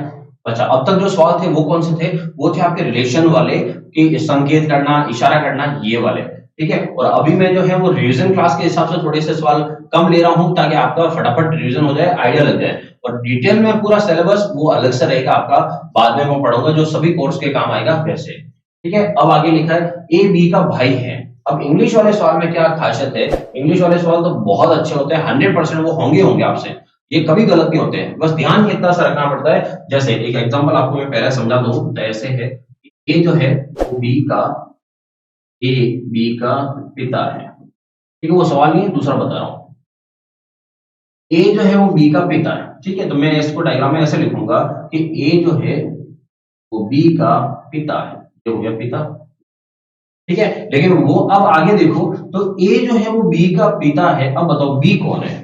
अच्छा, अब तक जो सवाल थे वो कौन से थे, वो थे आपके रिलेशन वाले कि संकेत करना, इशारा करना, ये वाले, ठीक है। और अभी मैं जो है वो रिवीजन क्लास के हिसाब से थोड़े से सवाल कम ले रहा हूं ताकि आपका फटाफट रिवीजन हो जाए, आइडिया लग जाए। और डिटेल में पूरा सिलेबस वो अलग से रहेगा आपका, बाद में मैं पढ़ूंगा जो सभी कोर्स के काम आएगा वैसे, ठीक है। अब आगे लिखा है ए बी का भाई है। अब इंग्लिश वाले सवाल में क्या खासियत है, इंग्लिश वाले सवाल तो बहुत अच्छे होते हैं, 100% वो होंगे आपसे, ये कभी गलत नहीं होते हैं। बस ध्यान इतना सा रखना पड़ता है। जैसे एक एग्जांपल आपको मैं पहले समझा दूं तो ऐसे है, ए जो है वो ए बी का पिता है, ठीक है। वो सवाल नहीं है, दूसरा बता रहा हूं। ए जो है वो बी का पिता है, ठीक है। तो मैं इसको डायग्राम में ऐसे लिखूंगा कि ए जो है वो बी का पिता है, ये हो गया पिता, ठीक है। लेकिन वो अब आगे देखो, तो ए जो है वो बी का पिता है। अब बताओ बी कौन है,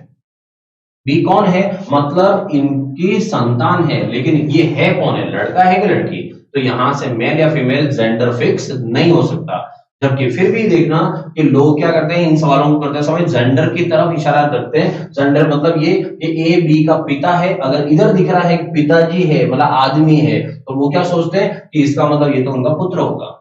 बी कौन है, मतलब इनकी संतान है, लेकिन ये है कौन है, लड़का है कि लड़की। तो यहां से मेल या फीमेल जेंडर फिक्स नहीं हो सकता। जबकि फिर भी देखना कि लोग क्या करते हैं, इन सवालों को करते समय जेंडर की तरफ इशारा करते हैं। जेंडर मतलब ये कि ए बी का पिता है, अगर इधर दिख रहा है कि पिताजी है मतलब आदमी है, तो वो क्या सोचते हैं कि इसका मतलब ये तो उनका पुत्र होगा।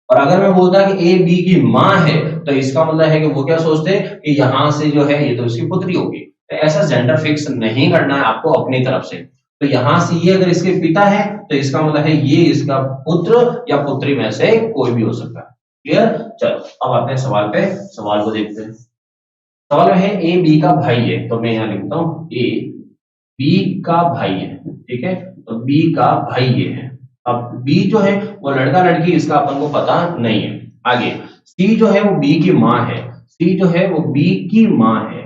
और अगर मैं बोलता कि ए बी की माँ है, तो इसका मतलब है कि वो क्या सोचते हैं कि यहां से जो है ये तो उसकी पुत्री होगी। तो ऐसा जेंडर फिक्स नहीं करना है आपको अपनी तरफ से। तो यहां से ये अगर इसके पिता है तो इसका मतलब है ये इसका पुत्र या पुत्री में से कोई भी हो सकता है। क्लियर। चलो अब आते हैं सवाल पे, सवाल को देखते हैं। सवाल में है ए बी का भाई है, तो मैं यहां लिखता हूं ए बी का भाई है, ठीक है। तो बी का भाई ये है। अब बी जो है वो लड़का लड़की इसका अपन को पता नहीं है। आगे सी जो है वो बी की माँ है, सी जो है वो बी की माँ है,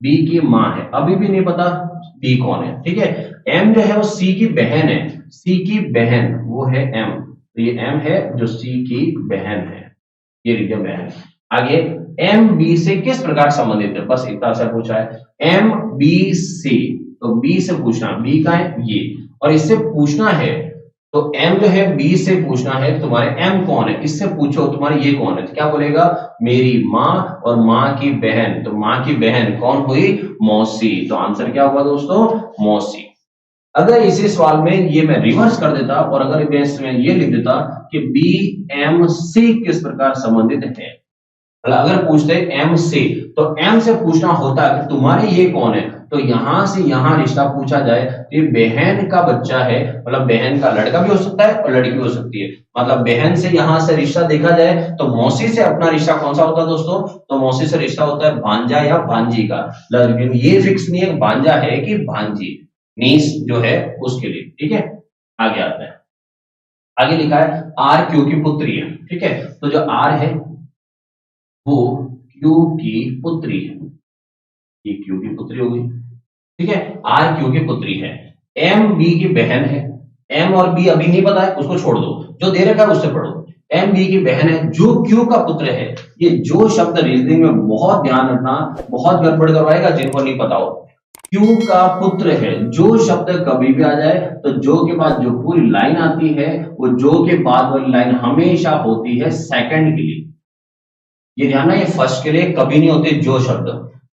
बी की माँ है, अभी भी नहीं पता बी कौन है, ठीक है। एम जो है वो सी की बहन है, सी की बहन वो है एम, तो ये एम है जो सी की बहन है, ये लिखिए बहन। आगे एम बी से किस प्रकार संबंधित है, बस इतना सा पूछा है, एम बी सी, तो बी से पूछना, बी का है ये, और इससे पूछना है तो एम जो है बी से पूछना है तुम्हारे एम कौन है, इससे पूछो तुम्हारे ये कौन है, तो क्या बोलेगा मेरी माँ और माँ की बहन। तो माँ की बहन कौन हुई, मौसी। तो आंसर क्या होगा दोस्तों, मौसी। अगर इसी सवाल में ये मैं रिवर्स कर देता और अगर मैं इसमें ये लिख देता कि बी एम सी किस प्रकार संबंधित है, अगर पूछते एम से, तो एम से पूछना होता कि तुम्हारे ये कौन है, तो यहां से यहां रिश्ता पूछा जाए तो ये बहन का बच्चा है, मतलब बहन का लड़का भी हो सकता है और लड़की हो सकती है। मतलब बहन से यहां से रिश्ता देखा जाए तो मौसी से अपना रिश्ता कौन सा होता है दोस्तों, तो मौसी से रिश्ता होता है भांजा या भांजी का। लेकिन ये फिक्स नहीं है भांजा है कि भांजी, नीस जो है उसके लिए, ठीक है। आगे आता है, आगे लिखा है आर क्यू की पुत्री है, ठीक है। तो जो आर है वो क्यू की पुत्री है, ये क्यू की पुत्री होगी, ठीक है। आर क्यू की पुत्री है, एम बी की बहन है, एम और बी अभी नहीं पता है उसको छोड़ दो, जो दे रखा है उससे पढ़ो। एम बी की बहन है जो क्यू का पुत्र है। ये जो शब्द रीजनिंग में बहुत ध्यान रखना, बहुत गड़बड़ करवाएगा जिनको नहीं पता हो। क्यू का पुत्र है, जो शब्द कभी भी आ जाए तो जो के बाद जो पूरी लाइन आती है वो जो के बाद वाली लाइन हमेशा होती है सेकंड के लिए, ये ध्यान, ये फर्स्ट के लिए कभी नहीं होते जो शब्द।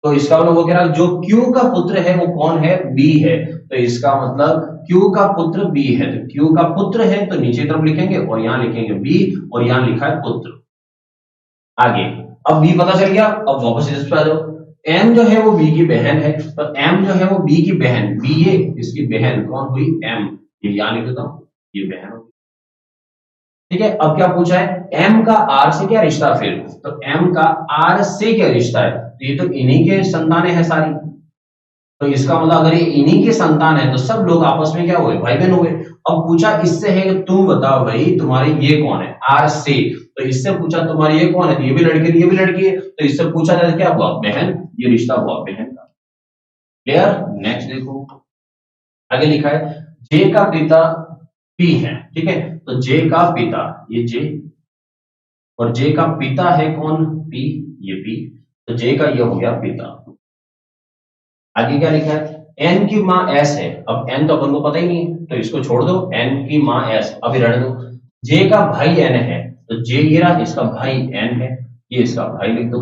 तो इसका मतलब वो कह रहा है जो क्यू का पुत्र है वो कौन है, बी है। तो इसका मतलब क्यू का पुत्र बी है, तो क्यू का पुत्र है तो नीचे तरफ लिखेंगे और यहां लिखेंगे बी, और यहां लिखा है पुत्र। आगे अब बी पता चल गया, अब वापस इस पे आ जाओ। एम जो है वो बी की बहन है, तो एम जो है वो बी की बहन, बी ये इसकी बहन कौन हुई, एम, ये यहां लिख देता हूं, ये बहन होगी, ठीक है। अब क्या पूछा है, एम का आर से क्या रिश्ता, फिर तो एम का आर से क्या रिश्ता है, तो ये तो इन्हीं के संतानें हैं सारी। तो इसका मतलब अगर ये इन्हीं के संतान है तो सब लोग आपस में क्या हुए, भाई बहन हुए। अब पूछा इससे है कि तुम बताओ भाई तुम्हारे ये कौन है, आर से, तो इससे पूछा तुम्हारी ये कौन है, तो ये भी लड़की ये भी लड़की है, तो इससे पूछा जाए क्या हुआ, बहन, ये रिश्ता हुआ बहन का। क्लियर। नेक्स्ट देखो आगे लिखा है जे का पिता पी है, ठीक है, तो जे का पिता ये जे, और जे का पिता है कौन, पी, ये पी, तो जे का ये हो गया पिता। आगे क्या लिखा है, एन की माँ एस है, अब एन तो अपन को पता ही नहीं है तो इसको छोड़ दो, एन की माँ एस अभी रहने दो। जे का भाई एन है, तो जे ये रहा, इसका भाई एन है, ये इसका भाई लिख दो।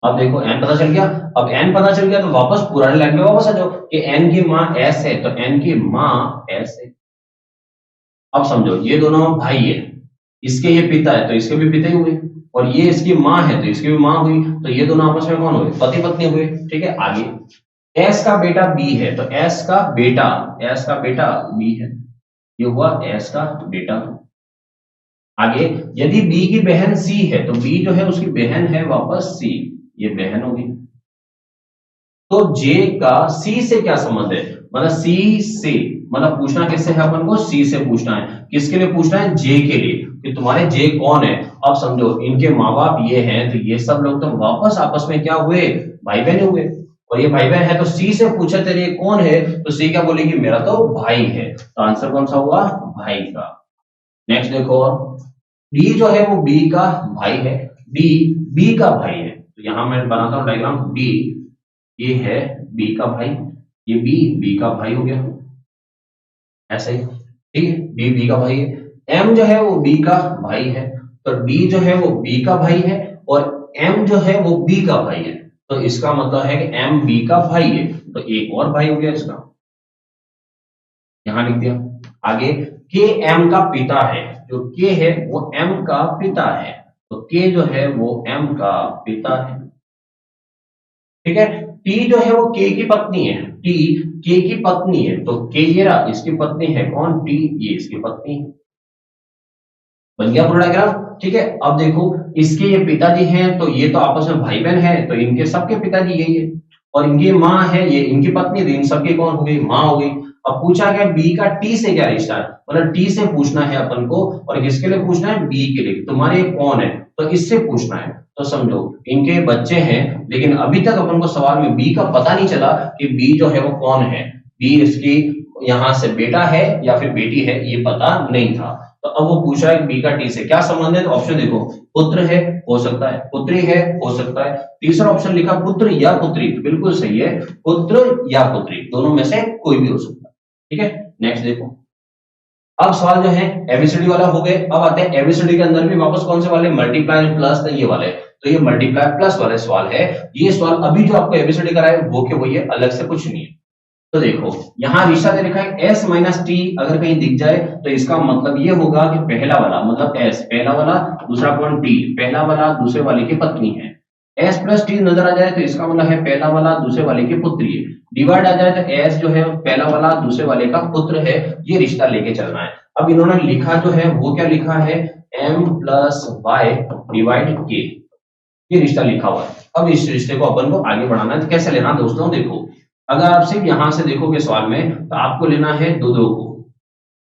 अब देखो एन पता चल गया, अब एन पता चल गया तो वापस पुराने लाइन में वापस आ जाओ कि एन की माँ एस है, तो एन की माँ एस है। अब समझो ये दोनों भाई है, इसके ये पिता है तो इसके भी पिता ही हुए, और ये इसकी माँ है तो इसकी भी माँ हुई, तो ये दोनों आपस में कौन हुए, पति पत्नी हुए। ठीक है, आगे एस का बेटा बी है, तो एस का बेटा बी है, ये हुआ एस का बेटा। आगे यदि बी की बहन सी है, तो बी जो है उसकी बहन है वापस सी, ये बहन होगी। तो जे का सी से क्या संबंध है, मतलब सी से, मतलब पूछना किससे है अपन को, सी से पूछना है। किसके लिए पूछना है, जे के लिए, कि तुम्हारे जे कौन है। अब समझो इनके माँ बाप ये हैं, तो ये सब लोग तो वापस आपस में क्या हुए, भाई बहन हुए, और ये भाई बहन है तो सी से पूछा तेरे ये कौन है, तो सी क्या बोलेगी, मेरा तो भाई है, तो आंसर कौन सा हुआ, भाई का। नेक्स्ट देखो, डी जो है वो बी का भाई है, डी बी का भाई है, तो यहां मैं बनाता हूं डायग्राम, डी ये है बी का भाई, ये बी का भाई हो गया, ऐसा ही, ठीक है, बी का भाई है। एम जो है वो बी का भाई है, तो डी जो है वो बी का भाई है, और एम जो है वो बी का भाई है, तो इसका मतलब है कि एम बी का भाई है, तो एक और भाई हो गया इसका, यहां लिख दिया। आगे के एम का पिता है, जो के है वो एम का पिता है, तो के जो है वो एम का पिता है। ठीक है, टी जो है वो के की पत्नी है, टी के की पत्नी है, तो के ये रहा, इसकी पत्नी है कौन, टी, ये इसकी पत्नी है। बन गया पूरा डायग्राम। ठीक है, अब देखो इसके ये पिताजी हैं, तो ये तो आपस में भाई बहन है, तो इनके सबके पिताजी यही है, और इनकी माँ है, ये इनकी पत्नी, तो इन सबकी कौन हो गई, माँ हो गई। अब पूछा गया बी का टी से क्या रिश्ता है, मतलब टी से पूछना है अपन को, और किसके लिए पूछना है, बी के लिए, तुम्हारे कौन है, तो इससे पूछना है। तो समझो इनके बच्चे हैं, लेकिन अभी तक अपन को सवाल में बी का पता नहीं चला कि बी जो है वो कौन है, बी इसकी यहां से बेटा है या फिर बेटी है, ये पता नहीं था। तो अब वो पूछा है बी का टी से क्या संबंध है, तो ऑप्शन देखो, पुत्र है हो सकता है, पुत्री है हो सकता है, तीसरा ऑप्शन लिखा पुत्र या पुत्री, तो बिल्कुल सही है, पुत्र या पुत्री, दोनों में से कोई भी हो सकता है। ठीक है, नेक्स्ट देखो, अब सवाल जो है एबीसीडी वाला हो गए, अब आते हैं एबीसीडी के अंदर भी वापस कौन से वाले, मल्टीप्लाई प्लस, ये वाले, तो ये मल्टीप्लाई प्लस वाले सवाल है। ये सवाल अभी जो आपको एबीसीडी कराए वो के वही है, अलग से कुछ नहीं है। तो देखो यहां रिश्ता दे रखा है s माइनस टी, अगर कहीं दिख जाए तो इसका मतलब ये होगा कि पहला वाला मतलब s, पहला वाला, दूसरा कौन t, पहला वाला दूसरे वाले की पत्नी है। s प्लस टी नजर आ जाए तो इसका मतलब है पहला वाला दूसरे वाले की पुत्री है। डिवाइड आ जाए तो s जो है पहला वाला दूसरे वाले का पुत्र है, ये रिश्ता लेके चलना है। अब इन्होंने लिखा जो है वो क्या लिखा है, m plus Y divide k, ये रिश्ता लिखा हुआ है। अब इस रिश्ते को अपन को आगे बढ़ाना है, तो कैसे लेना दोस्तों, देखो अगर आप सिर्फ यहां से देखोगे सवाल में, तो आपको लेना है दो दो को,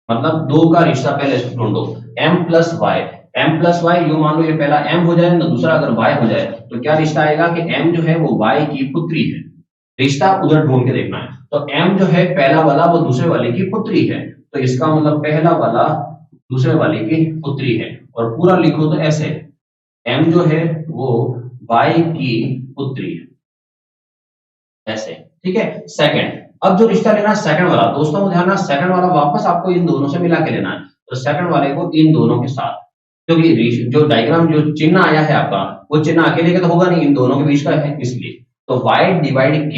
मतलब दो का रिश्ता पहले ढूंढो, m plus Y, M plus Y, you मान लो ये पहला m हो जाए ना, दूसरा अगर y हो जाए, तो क्या रिश्ता आएगा कि m जो है वो y की पुत्री है, रिश्ता उधर ढूंढ के देखना है। तो m जो है पहला वाला वो दूसरे वाले की पुत्री है, तो इसका मतलब पहला वाला दूसरे वाले की पुत्री है, और पूरा लिखो तो ऐसे, m जो है वो y की पुत्री है, ऐसे। ठीक है, सेकंड, अब जो रिश्ता लेना है सेकंड वाला, दोस्तों को ध्यान रखना, सेकंड वाला वापस आपको इन दोनों से मिला के लेना है, तो सेकंड वाले को इन दोनों के साथ, क्योंकि जो डायग्राम जो चिन्ह आया है आपका, वो चिन्ह अकेले का तो होगा नहीं, इन दोनों के बीच का है, इसलिए तो y डिवाइड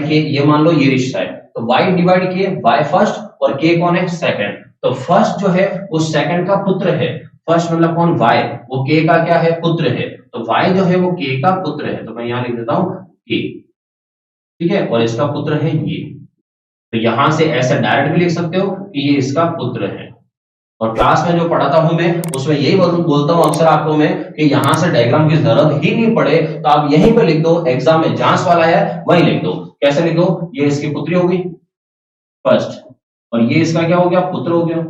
k, ये मान लो ये रिश्ता है, तो y divide k, y first और k कौन है, सेकंड, तो फर्स्ट जो है वो सेकंड का पुत्र है, फर्स्ट मतलब कौन, y, वो k का क्या है, पुत्र है, तो y जो है वो k का पुत्र है, तो मैं यहां लिख देता हूं k, ठीक है, और इसका पुत्र है ये, तो यहां से ऐसे डायरेक्ट भी लिख सकते हो कि ये इसका पुत्र है। और क्लास में जो पढ़ाता हूं मैं उसमें यही बोलता हूं अक्सर आपको मैं कि यहां से डायग्राम की जरूरत ही नहीं पड़े, तो आप यहीं पे लिख दो, एग्जाम में जहां सवाल आया है वहीं लिख दो। कैसे लिख दो, ये इसकी पुत्री होगी फर्स्ट, और ये इसका क्या हो गया, पुत्र हो गया।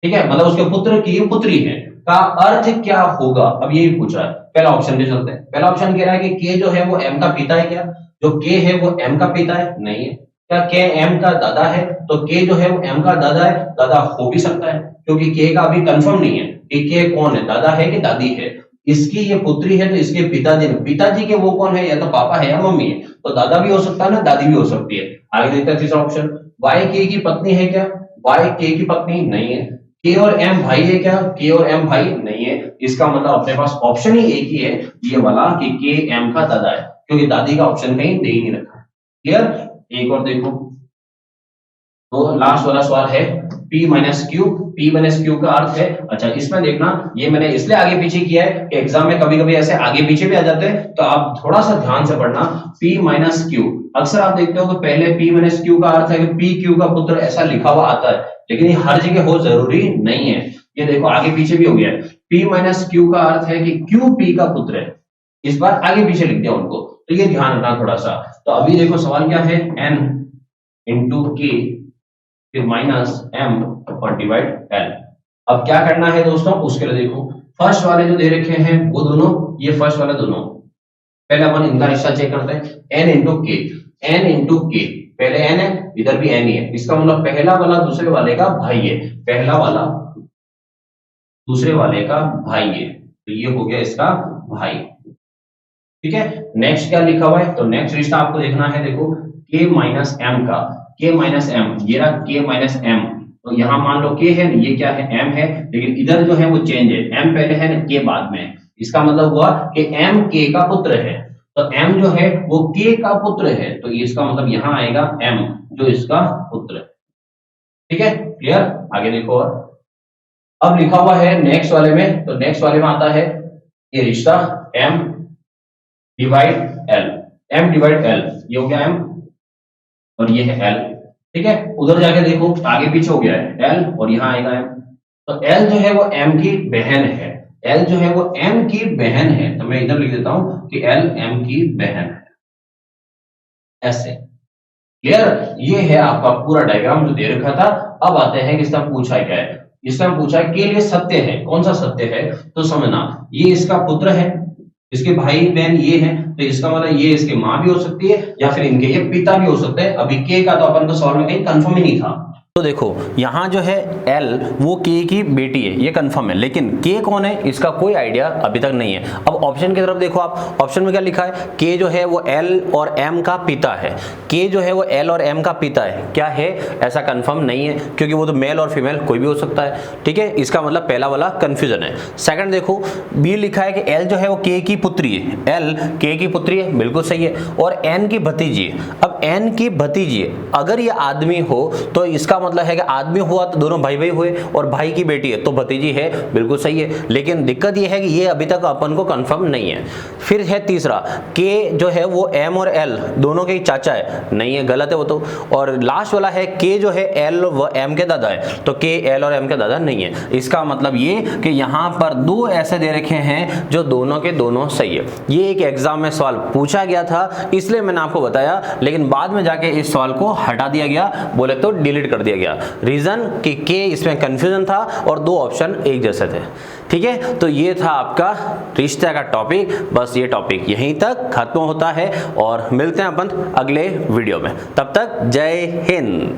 ठीक है, मतलब उसके पुत्र की पुत्री है का अर्थ क्या होगा, अब यही पूछ रहा है। पहला ऑप्शन पे चलते हैं। पहला ऑप्शन कह रहा है कि के जो है वो एम का पिता है क्या? जो के है वो एम का पिता है? नहीं है। क्या के एम का दादा है? तो के जो है वो एम का दादा है, दादा हो भी सकता है, क्योंकि के का अभी कंफर्म नहीं है कि के कौन है, दादा है कि दादी है। इसकी ये पुत्री है तो इसके पिताजी के वो कौन है, या तो पापा है या मम्मी है, तो दादा भी हो सकता है ना, दादी भी हो सकती है। आगे देखते हैं तीसरा ऑप्शन, वाई के की पत्नी है क्या? वाई के की पत्नी नहीं है। के और एम भाई है क्या? के और एम भाई नहीं है। इसका मतलब अपने पास ऑप्शन ही एक ही है, ये वाला, कि के एम का दादा है, क्योंकि दादी का ऑप्शन कहीं दे ही नहीं रखा है। क्लियर? एक और देखो, तो लास्ट वाला सवाल है P minus Q. P minus Q का अर्थ है, अच्छा इसमें देखना, ये मैंने इसलिए आगे पीछे किया है कि एग्जाम में कभी कभी ऐसे आगे पीछे भी आ जाते हैं, तो आप थोड़ा सा ध्यान से पढ़ना। P माइनस क्यू, अक्सर आप देखते हो कि पहले P माइनस क्यू का अर्थ है कि P क्यू का पुत्र, ऐसा लिखा हुआ आता है, लेकिन ये हर जगह हो जरूरी नहीं है। ये देखो आगे पीछे भी हो गया है। P माइनस क्यू का अर्थ है कि Q P का पुत्र है, इस बार आगे पीछे लिख दिया उनको, तो ये ध्यान रखना थोड़ा सा। तो अभी देखो सवाल क्या है, n इंटू के फिर माइनस m और डिवाइड l। अब क्या करना है दोस्तों, उसके लिए देखो फर्स्ट वाले जो दे रखे हैं वो दोनों, ये फर्स्ट वाले दोनों, पहले अपन इनका रिश्ता चेक करते हैं। n इंटू के, n इंटू के, पहले n है, इधर भी n ही है, इसका मतलब पहला वाला दूसरे वाले का भाई है, पहला वाला दूसरे वाले का भाई है, तो ये हो गया इसका भाई। ठीक है, नेक्स्ट क्या लिखा हुआ है, तो नेक्स्ट रिश्ता आपको देखना है, देखो k माइनस एम का, k माइनस एम, ये रहा k माइनस एम, तो यहां मान लो k है, ये क्या है, m है, लेकिन इधर जो है वो चेंज है, m पहले है ना, k बाद में। इसका मतलब हुआ कि m k का पुत्र है, तो m जो है वो k का पुत्र है, तो इसका मतलब यहां आएगा m जो इसका पुत्र है। ठीक है, क्लियर? आगे देखो, और अब लिखा हुआ है नेक्स्ट वाले में, तो नेक्स्ट वाले में आता है ये रिश्ता m divide l, m divide l, ये हो गया m और ये है l। ठीक है, उधर जाके देखो आगे पीछे हो गया है l और यहाँ आएगा m, तो l जो है वो m की बहन है, l जो है वो m की बहन है, तो मैं इधर लिख देता हूं कि l m की बहन है, ऐसे। क्लियर? ये है आपका पूरा डायग्राम जो दे रखा था। अब आते हैं कि इसका पूछा क्या है। इसका पूछा है के लिए सत्य है, कौन सा सत्य है, तो समझना ये इसका पुत्र है, इसके भाई बहन ये हैं, तो इसका मतलब ये इसकी माँ भी हो सकती है या फिर इनके ये पिता भी हो सकते हैं। अभी के का तो अपन को सवाल में कहीं कंफर्म ही नहीं था। तो देखो यहाँ जो है L वो K की बेटी है, ये कंफर्म है, लेकिन K कौन है इसका कोई आइडिया अभी तक नहीं है। अब ऑप्शन की तरफ देखो आप, ऑप्शन में क्या लिखा है, K जो है वो L और M का पिता है, K जो है वो L और M का पिता है, क्या है ऐसा कंफर्म नहीं है, क्योंकि वो तो मेल और फीमेल कोई भी हो सकता है। ठीक है, इसका मतलब पहला वाला कंफ्यूजन है। सेकंड देखो B लिखा है कि L जो है वो K की पुत्री है, L K की पुत्री है, बिल्कुल सही है, और N की भतीजी है। अब N की भतीजी अगर ये आदमी हो तो इसका मतलब है कि आदमी हुआ तो दोनों भाई भाई हुए, और भाई की बेटी है तो भतीजी है, बिल्कुल सही है। लेकिन दिक्कत ये है कि ये अभी तक अपन को कंफर्म नहीं है। फिर है तीसरा, के जो है वो एम और एल दोनों के चाचा है, नहीं है, गलत है वो तो। और लास्ट वाला है के जो है एल व एम के दादा है, तो के एल और एम के दादा नहीं है। इसका मतलब ये कि यहाँ पर दो ऐसे दे रखे हैं जो दोनों के दोनों सही है। ये एक एग्जाम में सवाल पूछा गया था, इसलिए मैंने आपको बताया, लेकिन बाद में जाके इस सवाल को हटा दिया गया, बोले तो डिलीट कर दिया गया। रीजन कि के इसमें कंफ्यूजन था और दो ऑप्शन एक जैसे थे। ठीक है, तो ये था आपका रिश्ते का टॉपिक। बस ये टॉपिक यहीं तक खत्म होता है और मिलते हैं अपन अगले वीडियो में। तब तक जय हिंद।